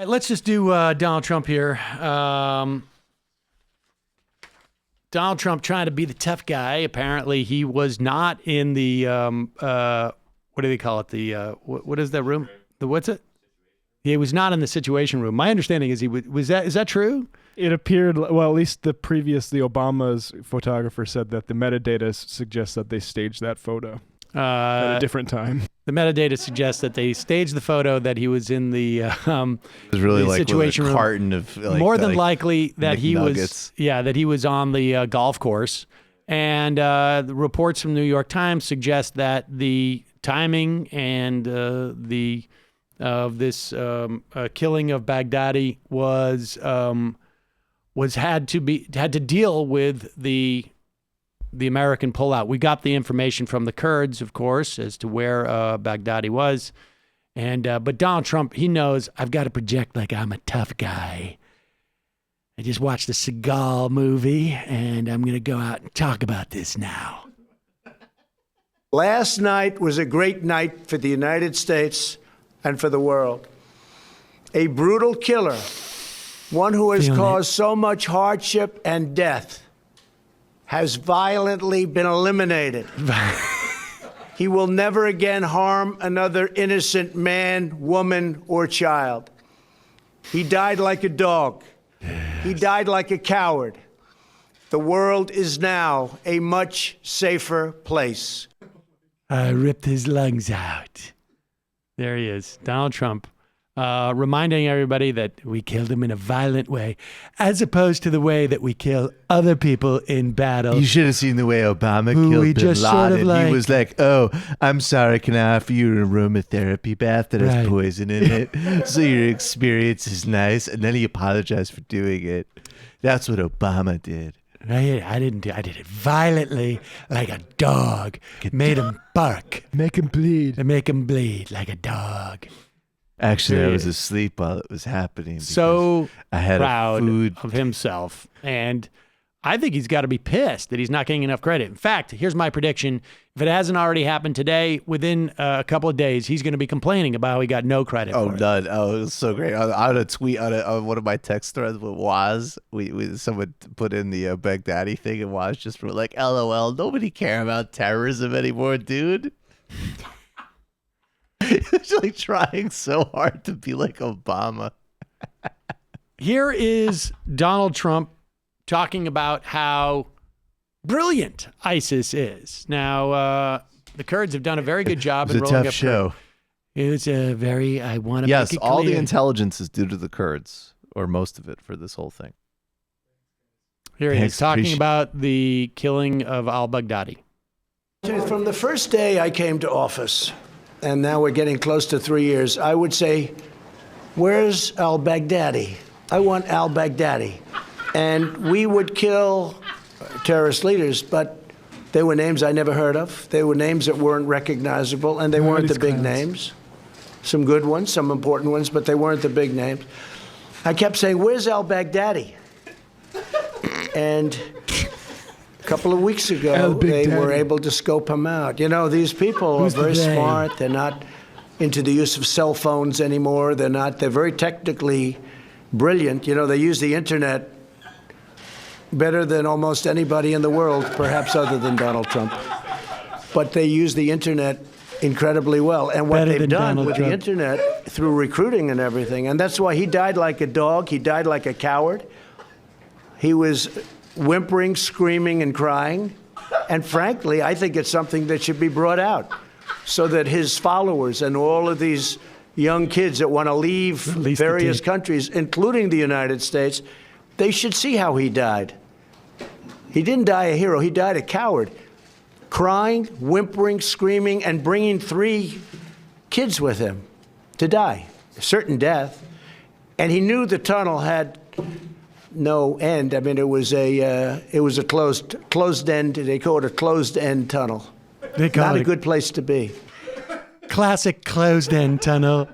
Let's just do Donald Trump here. Donald Trump trying to be the tough guy. Apparently, he was not in the what do they call it? The what is that room? The what's it? He was not in the Situation Room. My understanding is he was that. Is that true? It appeared, well, at least the Obama's photographer said that the metadata suggests that they staged that photo at a different time. The metadata suggests that they staged the photo that he was in the it was really the like Situation a Room. carton of More than likely that he McNuggets. was on the golf course. And the reports from the New York Times suggest that the timing and this killing of Baghdadi had to deal with the American pullout. We got the information from the Kurds, of course, as to where Baghdadi was, but Donald Trump, he knows I've got to project like I'm a tough guy. I just watched the Seagal movie, and I'm going to go out and talk about this now. Last night was a great night for the United States and for the world. A brutal killer, one who has caused so much hardship and death, has violently been eliminated. He will never again harm another innocent man, woman, or child. He died like a dog. He died like a coward. The world is now a much safer place. I ripped his lungs out. There he is, Donald Trump, reminding everybody that we killed him in a violent way, as opposed to the way that we kill other people in battle. You should have seen the way Obama killed Bin Laden. He was like, "Oh, I'm sorry, can I offer you an aromatherapy bath that has poison in it, so your experience is nice?" And then he apologized for doing it. That's what Obama did. I didn't do. I did it violently, like a dog. Made him bark. Make him bleed. And make him bleed like a dog. Actually, I was asleep while it was happening. So I had proud food of himself. And I think he's got to be pissed that he's not getting enough credit. In fact, here's my prediction. If it hasn't already happened today, within a couple of days, he's going to be complaining about how he got no credit for it. None. Oh, it was so great. I had a tweet on one of my text threads with Waz. Someone put in the Baghdadi thing, and Waz just wrote like, "LOL, nobody care about terrorism anymore, dude." He's like trying so hard to be like Obama. Here is Donald Trump talking about how brilliant ISIS is. Now, the Kurds have done a very good job in rolling up. It was a tough show. It was a very, I want to Yes, make it all clear. the intelligence is due to the Kurds, or most of it, for this whole thing. Here he is talking about the killing of al-Baghdadi. From the first day I came to office, and now we're getting close to 3 years, I would say, where's al-Baghdadi? I want al-Baghdadi. And we would kill terrorist leaders, but they were names I never heard of. They were names that weren't recognizable, and they weren't the big names. Some good ones, some important ones, but they weren't the big names. I kept saying, where's al-Baghdadi? And a couple of weeks ago, they were able to scope him out. You know, these people are very smart. They're not into the use of cell phones anymore. They're very technically brilliant. You know, they use the internet better than almost anybody in the world, perhaps other than Donald Trump. But they use the internet incredibly well. And what they've done with the internet through recruiting and everything, and that's why he died like a dog. He died like a coward. He was whimpering, screaming, and crying. And frankly, I think it's something that should be brought out so that his followers and all of these young kids that want to leave various countries, including the United States, they should see how he died. He didn't die a hero. He died a coward, crying, whimpering, screaming, and bringing 3 kids with him to die, a certain death. And he knew the tunnel had no end. I mean, it was a closed end. They call it a closed end tunnel. Not a good place to be. Classic closed end tunnel.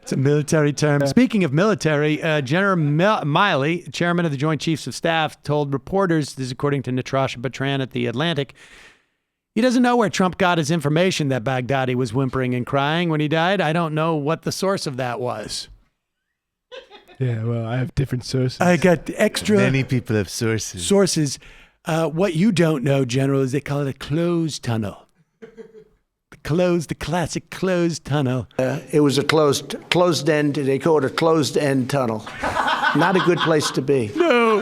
It's a military term. Speaking of military, General Milley, chairman of the Joint Chiefs of Staff, told reporters, this is according to Natasha Bertrand at The Atlantic, he doesn't know where Trump got his information that Baghdadi was whimpering and crying when he died. I don't know what the source of that was. Yeah, well, I have different sources. I got extra Many people have sources. sources. What you don't know, General, is they call it a closed tunnel. The classic closed tunnel. It was a closed end. They call it a closed end tunnel. Not a good place to be. No.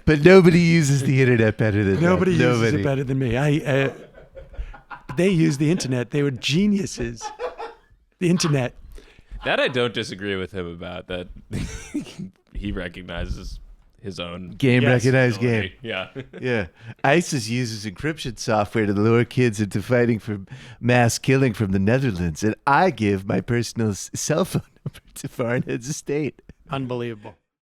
But nobody uses the internet better than Nobody that. uses it better than me. They use the internet. They were geniuses. The internet. That I don't disagree with him about. That he recognizes his own Game recognized ability. game. Yeah. Yeah. ISIS uses encryption software to lure kids into fighting for mass killing from the Netherlands, and I give my personal cell phone number to foreign heads of state. Unbelievable.